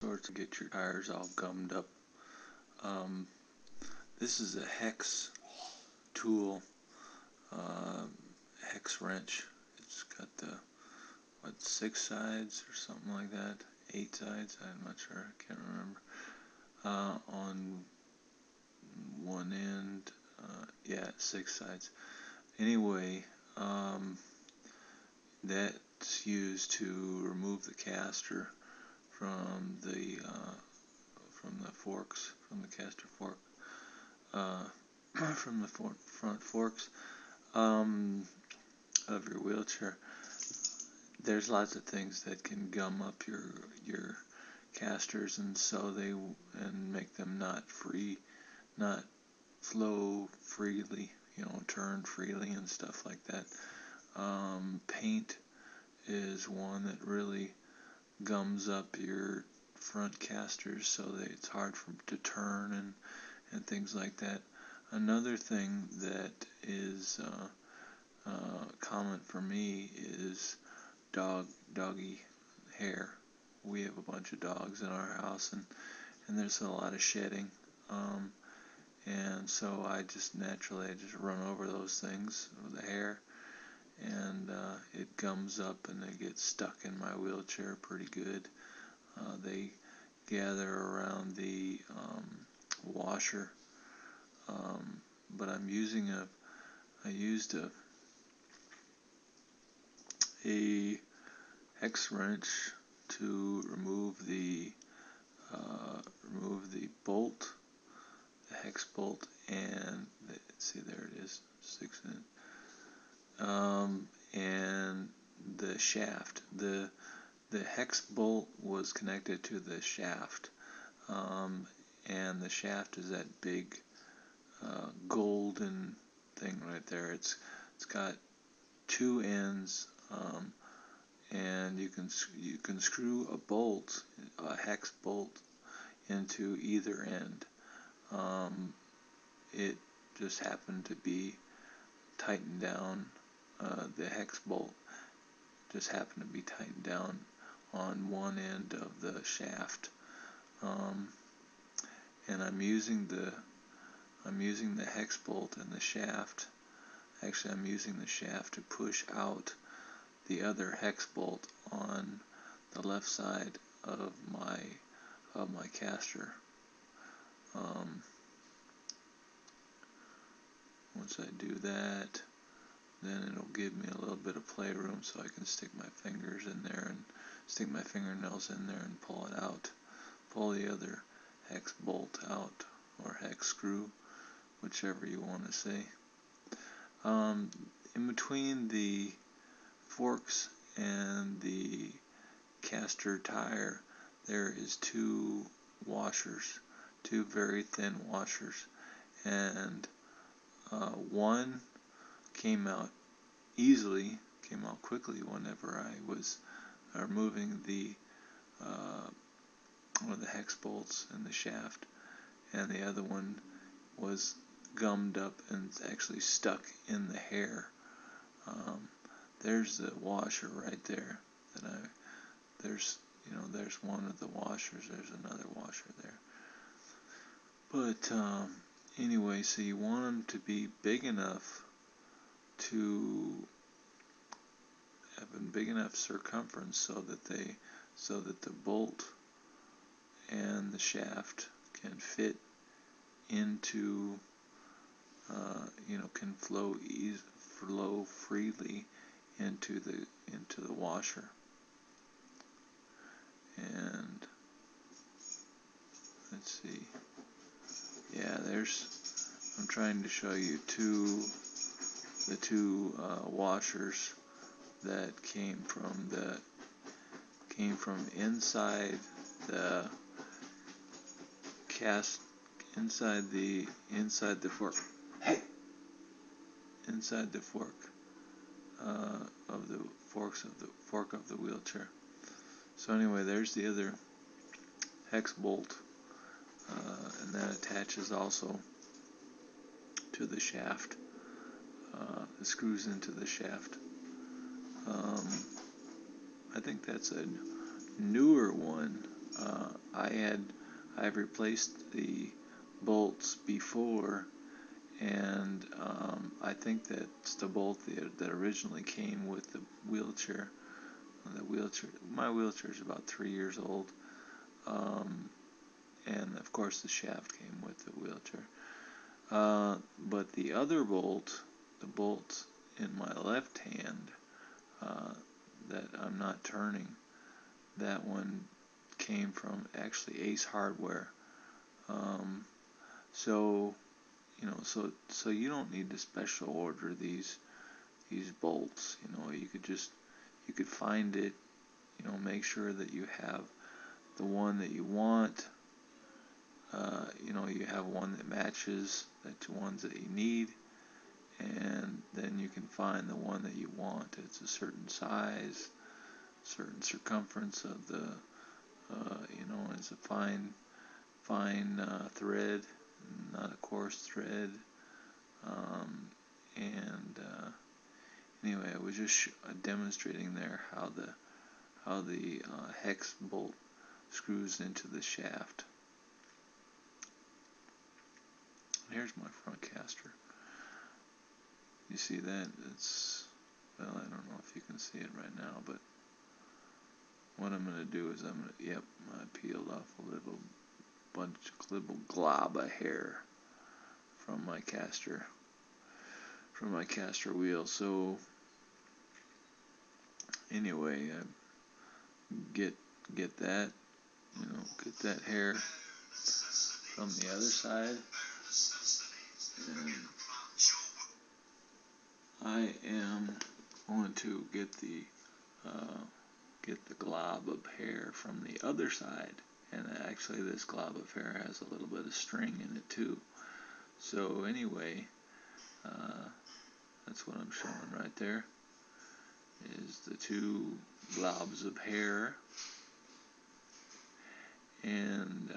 sorts to get your tires all gummed up. Um, this is a hex tool, hex wrench. It's got the 6 sides or something like that, 8 sides. I'm not sure. I can't remember. On one end, yeah, 6 sides. Anyway, that's used to remove the caster from the forks, from the caster fork, from the front forks of your wheelchair. There's lots of things that can gum up your casters, and make them not flow freely, turn freely and stuff like that. Paint is one that really gums up your front casters so that it's hard to turn and things like that. Another thing that is common for me is doggy hair. We have a bunch of dogs in our house, and there's a lot of shedding, and so I just run over those things with the hair, and it gums up and they get stuck in my wheelchair pretty good. They gather around the washer, but I used a hex wrench to remove the bolt, the hex bolt, and see, there it is, 6 in, and the shaft. The hex bolt was connected to the shaft, and the shaft is that big golden thing right there. It's got 2 ends, and you can screw a hex bolt into either end. It just happened to be tightened down. The hex bolt just happened to be tightened down on one end of the shaft, and I'm using the hex bolt and the shaft. Actually, I'm using the shaft to push out the other hex bolt on the left side of my caster. Once I do that, then it'll give me a little bit of playroom so I can stick my fingers in there and stick my fingernails in there and pull it out. Pull the other hex bolt out, or hex screw, whichever you want to say. In between the forks and the caster tire, there is 2 washers, 2 very thin washers, and one came out quickly whenever I was removing one of the hex bolts in the shaft, and the other one was gummed up and actually stuck in the hair. There's the washer right there. There's one of the washers. There's another washer there. But anyway, so you want them to be big enough to have a big enough circumference so that the bolt and the shaft can fit into, can flow freely into the washer. And let's see. Yeah, I'm trying to show you the two washers that came from inside the inside the fork. Hey! Inside the fork of the fork of the wheelchair. So anyway, there's the other hex bolt, and that attaches also to the shaft. It screws into the shaft. I think that's a newer one. I've replaced the bolts before, and I think that's the bolt that originally came with the wheelchair. My wheelchair is about 3 years old, and of course the shaft came with the wheelchair. But the other bolt, the bolt in my left hand that I'm not turning, that one came from actually Ace Hardware. So you don't need to special order these bolts. You could find it. Make sure that you have the one that you want. You have one that matches the ones that you need, and then you can find the one that you want. It's a certain size, certain circumference of the, it's a fine thread, not a coarse thread. Anyway, I was just demonstrating there how the hex bolt screws into the shaft. Here's my front caster. You see that? Well, I don't know if you can see it right now, but what I'm going to do is I peeled off a little glob of hair from my caster wheel. So anyway, get that, get that hair from the other side, and I am going to get the glob of hair from the other side. And actually this glob of hair has a little bit of string in it too. So anyway, that's what I'm showing right there, is the two globs of hair. And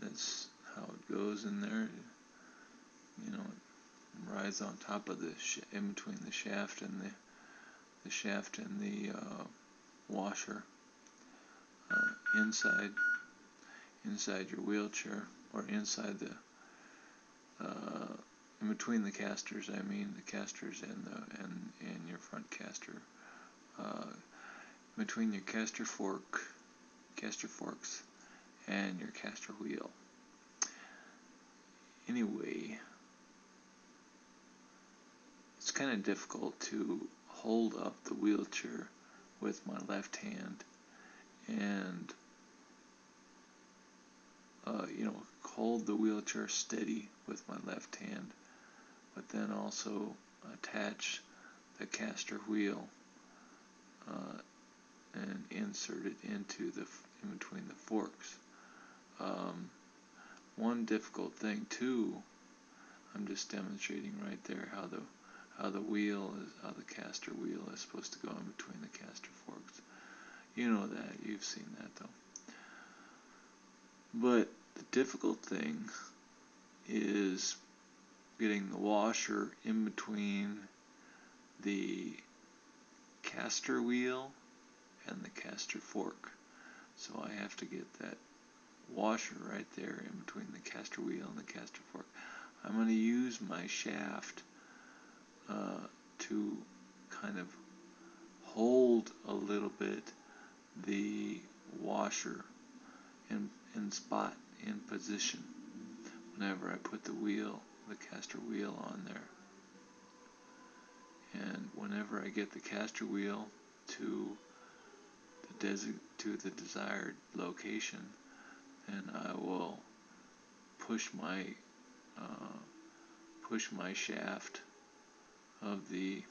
that's how it goes in there. It rides on top of in between the shaft and the washer, inside your wheelchair, or inside in between the casters. I mean the casters and your front caster, between your caster forks, and your caster wheel. Anyway, it's kind of difficult to hold up the wheelchair with my left hand and hold the wheelchair steady with my left hand, but then also attach the caster wheel and insert it in between the forks. One difficult thing too, I'm just demonstrating right there how the caster wheel is supposed to go in between the caster forks. You know that, you've seen that though. But the difficult thing is getting the washer in between the caster wheel and the caster fork. So I have to get that washer right there in between the caster wheel and the caster fork. I'm going to use my shaft to kind of hold a little bit the washer in position whenever I put the caster wheel on there. And whenever I get the caster wheel to the desired location, then I will push my shaft of the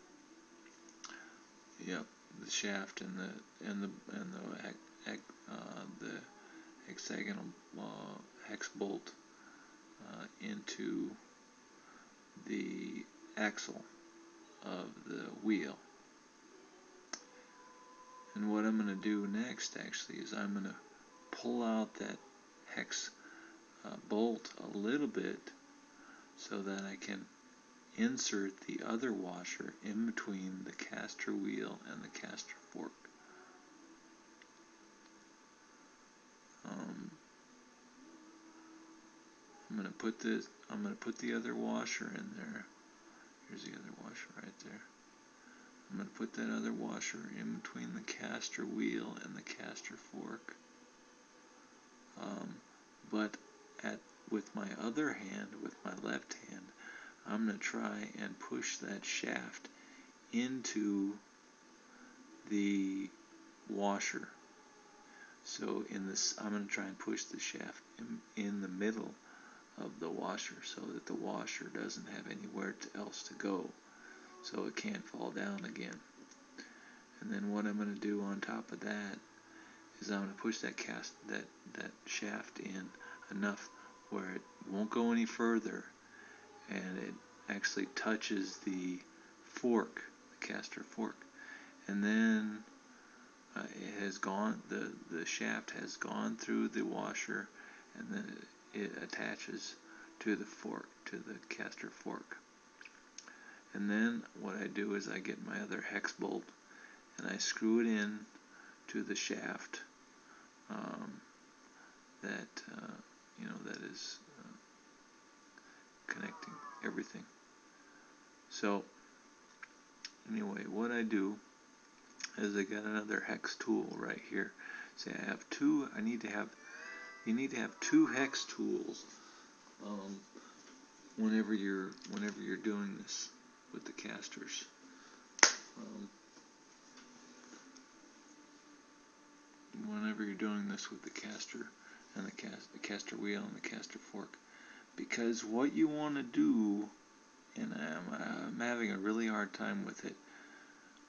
shaft and the hexagonal hex bolt into the axle of the wheel. And what I'm going to do next actually is I'm going to pull out that hex bolt a little bit so that I can insert the other washer in between the caster wheel and the caster fork. I'm gonna put the other washer in there. Here's the other washer right there. I'm gonna put that other washer in between the caster wheel and the caster fork. But with my other hand, with my left hand, I'm going to try and push that shaft into the washer. So I'm going to try and push the shaft in the middle of the washer so that the washer doesn't have anywhere else to go, so it can't fall down again. And then what I'm going to do on top of that is I'm going to push that shaft in enough where it won't go any further, and it actually touches the fork, the caster fork, and then it has gone. The shaft has gone through the washer, and then it attaches to the fork, to the caster fork. And then what I do is I get my other hex bolt and I screw it in to the shaft that is connecting everything. So anyway, what I do is I got another hex tool right here. Say I have two. You need to have two hex tools whenever you're doing this with the casters. Whenever you're doing this with the caster and the caster wheel and the caster fork, because what you want to do, and I'm having a really hard time with it,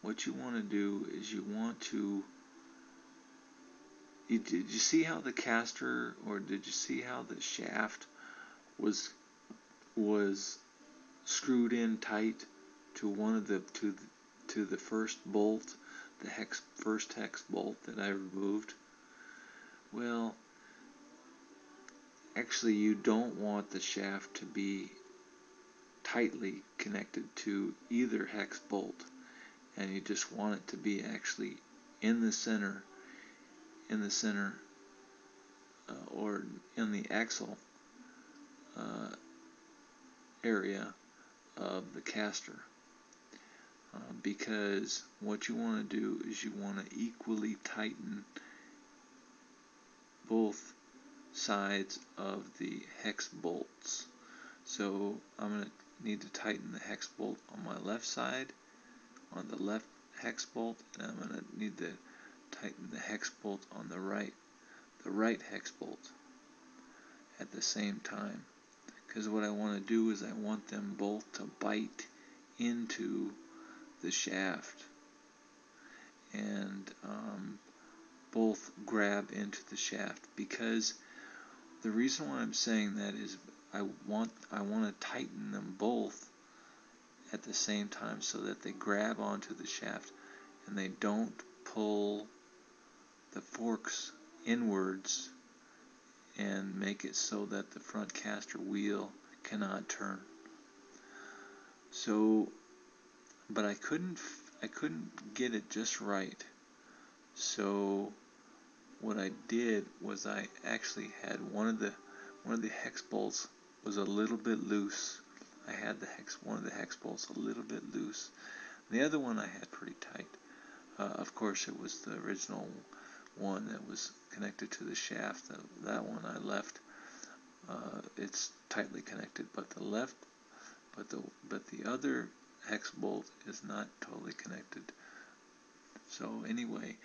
what you want to do is did you see how the caster, or did you see how the shaft was screwed in tight to one of to the first bolt, the first hex bolt that I removed? Well, actually you don't want the shaft to be tightly connected to either hex bolt, and you just want it to be actually in the center or in the axle area of the caster, because what you want to do is you want to equally tighten both sides of the hex bolts. So I'm going to need to tighten the hex bolt on my left side, on the left hex bolt, and I'm going to need to tighten the hex bolt on the right hex bolt at the same time. Because what I want to do is I want them both to bite into the shaft and both grab into the shaft. Because the reason why I'm saying that is I want to tighten them both at the same time so that they grab onto the shaft and they don't pull the forks inwards and make it so that the front caster wheel cannot turn. So, but I couldn't get it just right. So what I did was I actually had one of the hex bolts was a little bit loose. I had one of the hex bolts a little bit loose. The other one I had pretty tight. Of course, it was the original one that was connected to the shaft. That one I left. It's tightly connected, but the other hex bolt is not totally connected. So anyway,